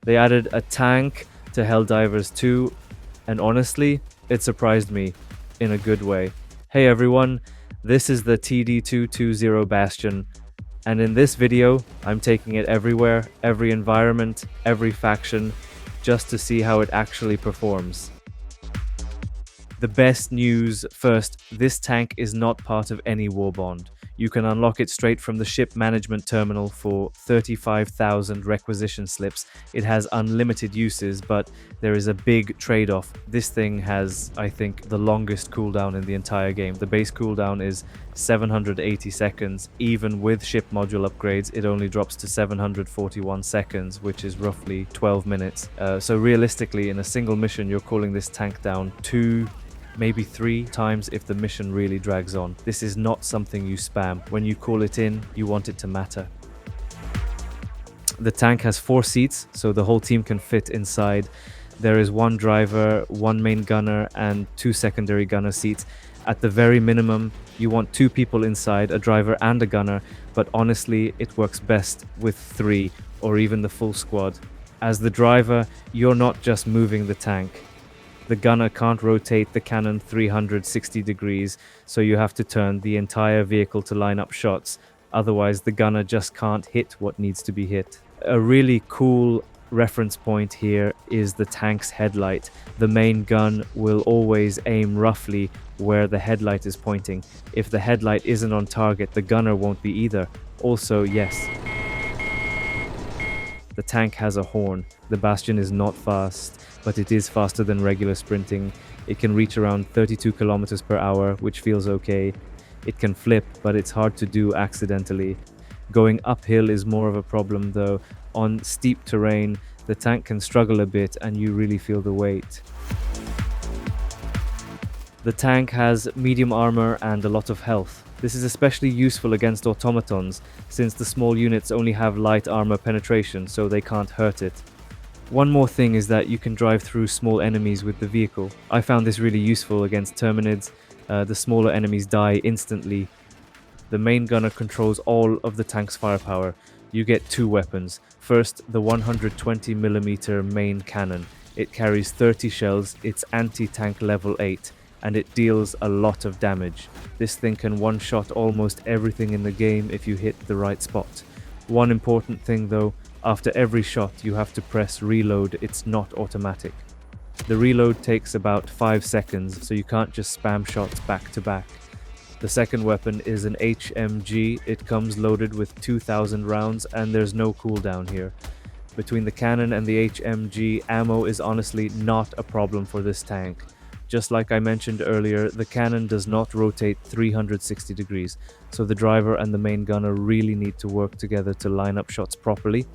They added a tank to Helldivers 2, and honestly, it surprised me in a good way. Hey everyone, this is the TD-220 Bastion, and in this video, I'm taking it everywhere, every environment, every faction, just to see how it actually performs. The best news first, this tank is not part of any war bond. You can unlock it straight from the ship management terminal for 35,000 requisition slips. It has unlimited uses, but there is a big trade-off. This thing has, I think, the longest cooldown in the entire game. The base cooldown is 780 seconds. Even with ship module upgrades, it only drops to 741 seconds, which is roughly 12 minutes. So realistically, in a single mission, you're cooling this tank down 2, maybe 3 times if the mission really drags on. This is not something you spam. When you call it in, you want it to matter. The tank has 4 seats, so the whole team can fit inside. There is 1 driver, 1 main gunner, and 2 secondary gunner seats. At the very minimum, you want 2 people inside, a driver and a gunner, but honestly, it works best with 3 or even the full squad. As the driver, you're not just moving the tank. The gunner can't rotate the cannon 360 degrees, so you have to turn the entire vehicle to line up shots. Otherwise, the gunner just can't hit what needs to be hit. A really cool reference point here is the tank's headlight. The main gun will always aim roughly where the headlight is pointing. If the headlight isn't on target, the gunner won't be either. Also, yes, the tank has a horn. The Bastion is not fast, but it is faster than regular sprinting. It can reach around 32 kilometers per hour, which feels okay. It can flip, but it's hard to do accidentally. Going uphill is more of a problem though. On steep terrain, the tank can struggle a bit and you really feel the weight. The tank has medium armor and a lot of health. This is especially useful against automatons, since the small units only have light armor penetration, so they can't hurt it. One more thing is that you can drive through small enemies with the vehicle. I found this really useful against Terminids. The smaller enemies die instantly. The main gunner controls all of the tank's firepower. You get 2 weapons. First, the 120mm main cannon. It carries 30 shells, it's anti-tank level 8, and it deals a lot of damage. This thing can one-shot almost everything in the game if you hit the right spot. One important thing though, after every shot you have to press reload, it's not automatic. The reload takes about 5 seconds, so you can't just spam shots back to back. The second weapon is an HMG. It comes loaded with 2,000 rounds and there's no cooldown here. Between the cannon and the HMG, ammo is honestly not a problem for this tank. Just like I mentioned earlier, the cannon does not rotate 360 degrees, so the driver and the main gunner really need to work together to line up shots properly.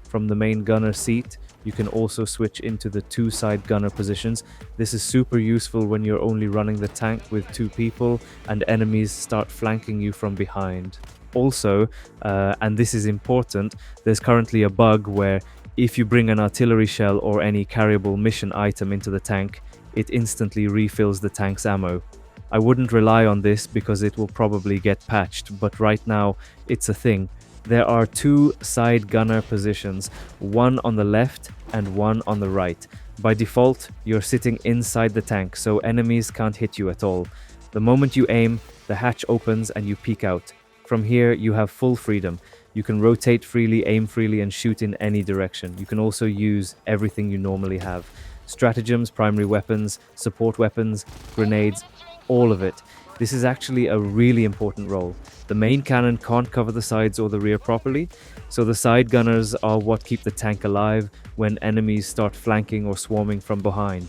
From the main gunner seat, you can also switch into the 2 side gunner positions. This is super useful when you're only running the tank with 2 people and enemies start flanking you from behind. Also, and this is important, there's currently a bug where if you bring an artillery shell or any carryable mission item into the tank, it instantly refills the tank's ammo. I wouldn't rely on this because it will probably get patched, but right now it's a thing. There are 2 side gunner positions, one on the left and one on the right. By default, you're sitting inside the tank, so enemies can't hit you at all. The moment you aim, the hatch opens and you peek out. From here, you have full freedom. You can rotate freely, aim freely, and shoot in any direction. You can also use everything you normally have. Stratagems, primary weapons, support weapons, grenades, all of it. This is actually a really important role. The main cannon can't cover the sides or the rear properly, so the side gunners are what keep the tank alive when enemies start flanking or swarming from behind.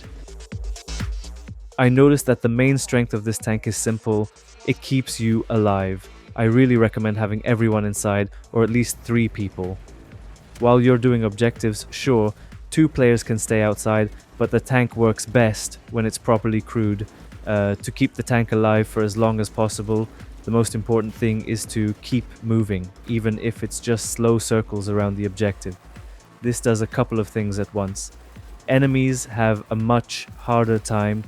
I noticed that the main strength of this tank is simple. It keeps you alive. I really recommend having everyone inside, or at least 3 people. While you're doing objectives, sure, 2 players can stay outside, but the tank works best when it's properly crewed. To keep the tank alive for as long as possible, the most important thing is to keep moving, even if it's just slow circles around the objective. This does a couple of things at once. Enemies have a much harder time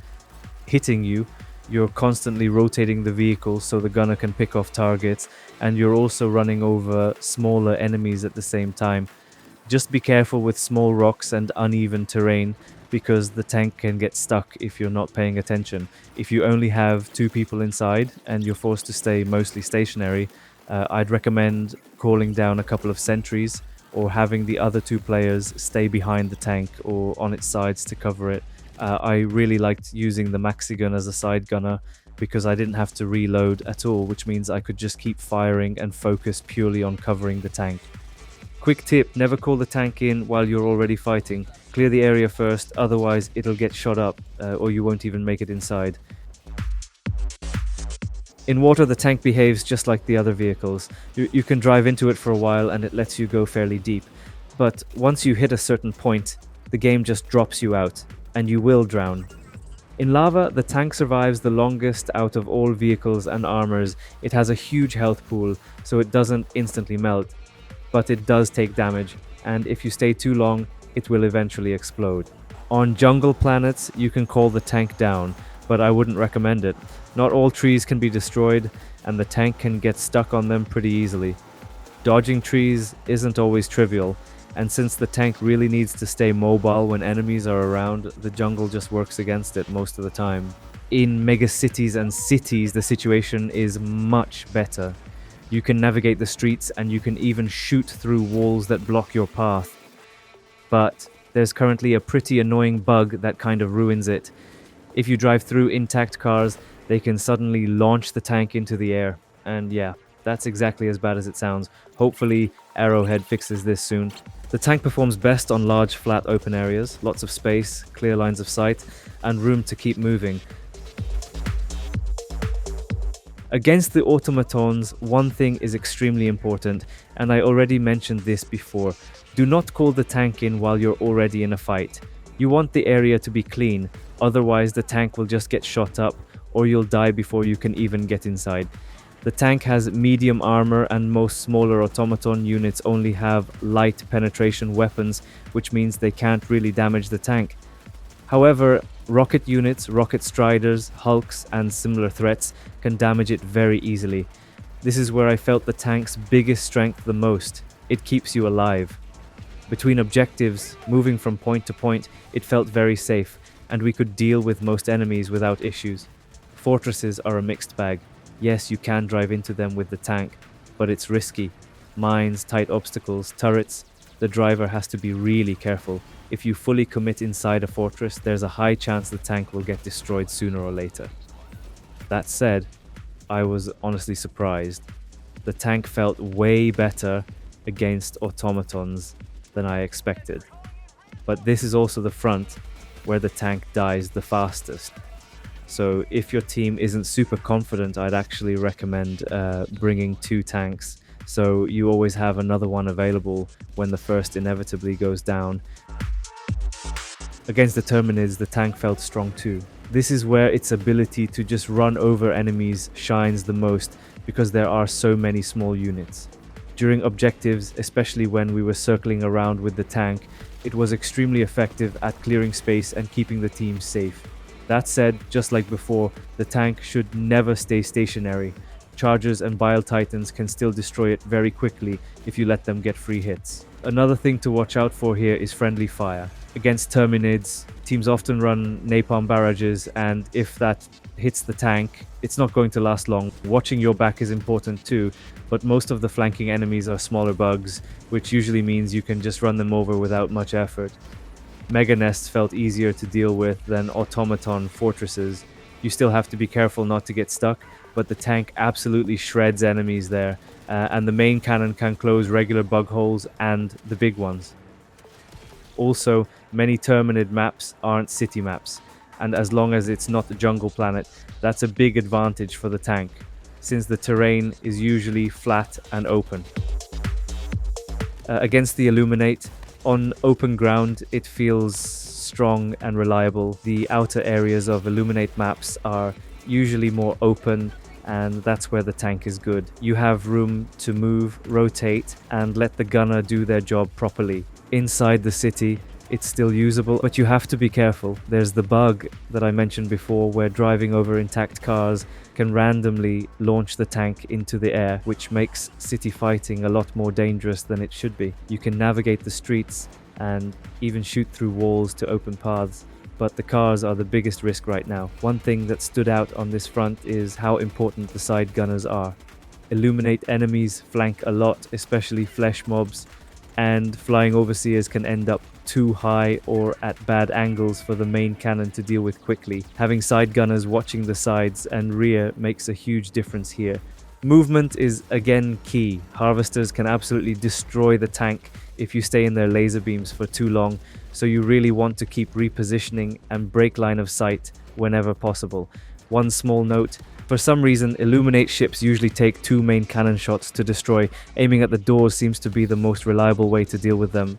hitting you. You're constantly rotating the vehicle so the gunner can pick off targets, and you're also running over smaller enemies at the same time. Just be careful with small rocks and uneven terrain because the tank can get stuck if you're not paying attention. If you only have 2 people inside and you're forced to stay mostly stationary, I'd recommend calling down a couple of sentries or having the other 2 players stay behind the tank or on its sides to cover it. I really liked using the maxi gun as a side gunner because I didn't have to reload at all, which means I could just keep firing and focus purely on covering the tank. Quick tip, never call the tank in while you're already fighting. Clear the area first, otherwise it'll get shot up or you won't even make it inside. In water, the tank behaves just like the other vehicles. You can drive into it for a while and it lets you go fairly deep. But once you hit a certain point, the game just drops you out, and you will drown. In lava, the tank survives the longest out of all vehicles and armors. It has a huge health pool, so it doesn't instantly melt. But it does take damage, and if you stay too long, it will eventually explode. On jungle planets, you can call the tank down, but I wouldn't recommend it. Not all trees can be destroyed, and the tank can get stuck on them pretty easily. Dodging trees isn't always trivial, and since the tank really needs to stay mobile when enemies are around, the jungle just works against it most of the time. In megacities and cities, the situation is much better. You can navigate the streets and you can even shoot through walls that block your path. But there's currently a pretty annoying bug that kind of ruins it. If you drive through intact cars, they can suddenly launch the tank into the air. And yeah, that's exactly as bad as it sounds. Hopefully, Arrowhead fixes this soon. The tank performs best on large, flat, open areas, lots of space, clear lines of sight, and room to keep moving. Against the Automatons, one thing is extremely important, and I already mentioned this before. Do not call the tank in while you're already in a fight. You want the area to be clean, otherwise the tank will just get shot up, or you'll die before you can even get inside. The tank has medium armor and most smaller automaton units only have light penetration weapons, which means they can't really damage the tank. However, rocket units, rocket striders, hulks and similar threats can damage it very easily. This is where I felt the tank's biggest strength the most. It keeps you alive. Between objectives, moving from point to point, it felt very safe, and we could deal with most enemies without issues. Fortresses are a mixed bag. Yes, you can drive into them with the tank, but it's risky. Mines, tight obstacles, turrets. The driver has to be really careful. If you fully commit inside a fortress, there's a high chance the tank will get destroyed sooner or later. That said, I was honestly surprised. The tank felt way better against automatons than I expected. But this is also the front where the tank dies the fastest. So if your team isn't super confident, I'd actually recommend bringing 2 tanks, so you always have another one available when the first inevitably goes down. Against the Terminids, the tank felt strong too. This is where its ability to just run over enemies shines the most because there are so many small units. During objectives, especially when we were circling around with the tank, it was extremely effective at clearing space and keeping the team safe. That said, just like before, the tank should never stay stationary. Chargers and Bile Titans can still destroy it very quickly if you let them get free hits. Another thing to watch out for here is friendly fire. Against Terminids, teams often run napalm barrages, and if that hits the tank, it's not going to last long. Watching your back is important too, but most of the flanking enemies are smaller bugs, which usually means you can just run them over without much effort. Mega nests felt easier to deal with than automaton fortresses. You still have to be careful not to get stuck, but the tank absolutely shreds enemies there, and the main cannon can close regular bug holes and the big ones. Also, many Terminid maps aren't city maps, and as long as it's not a jungle planet, that's a big advantage for the tank, since the terrain is usually flat and open. Against the Illuminate, on open ground, it feels strong and reliable. The outer areas of Illuminate maps are usually more open, and that's where the tank is good. You have room to move, rotate, and let the gunner do their job properly. Inside the city, it's still usable, but you have to be careful. There's the bug that I mentioned before where driving over intact cars can randomly launch the tank into the air, which makes city fighting a lot more dangerous than it should be. You can navigate the streets and even shoot through walls to open paths, but the cars are the biggest risk right now. One thing that stood out on this front is how important the side gunners are. Illuminate enemies flank a lot, especially flesh mobs, and flying overseers can end up too high or at bad angles for the main cannon to deal with quickly. Having side gunners watching the sides and rear makes a huge difference here. Movement is again key. Harvesters can absolutely destroy the tank if you stay in their laser beams for too long, so you really want to keep repositioning and break line of sight whenever possible. One small note: for some reason, Illuminate ships usually take 2 main cannon shots to destroy. Aiming at the doors seems to be the most reliable way to deal with them.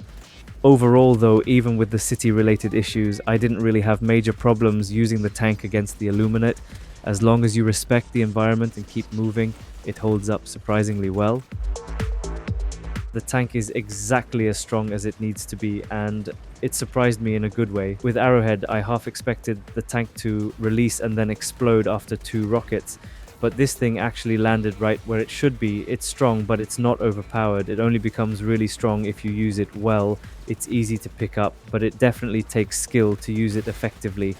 Overall though, even with the city-related issues, I didn't really have major problems using the tank against the Illuminate. As long as you respect the environment and keep moving, it holds up surprisingly well. The tank is exactly as strong as it needs to be, and it surprised me in a good way. With Arrowhead, I half expected the tank to release and then explode after 2 rockets, but this thing actually landed right where it should be. It's strong, but it's not overpowered. It only becomes really strong if you use it well. It's easy to pick up, but it definitely takes skill to use it effectively.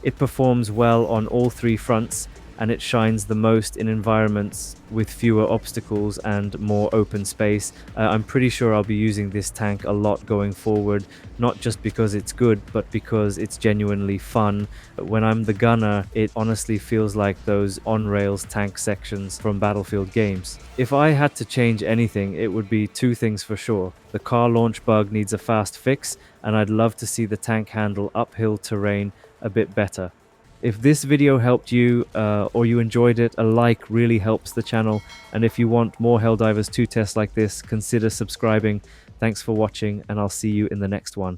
It performs well on all 3 fronts, and it shines the most in environments with fewer obstacles and more open space. I'm pretty sure I'll be using this tank a lot going forward, not just because it's good, but because it's genuinely fun. When I'm the gunner, it honestly feels like those on-rails tank sections from Battlefield games. If I had to change anything, it would be 2 things for sure. The car launch bug needs a fast fix, and I'd love to see the tank handle uphill terrain a bit better. If this video helped you or you enjoyed it, a like really helps the channel, and if you want more Helldivers 2 tests like this, consider subscribing. Thanks for watching, and I'll see you in the next one.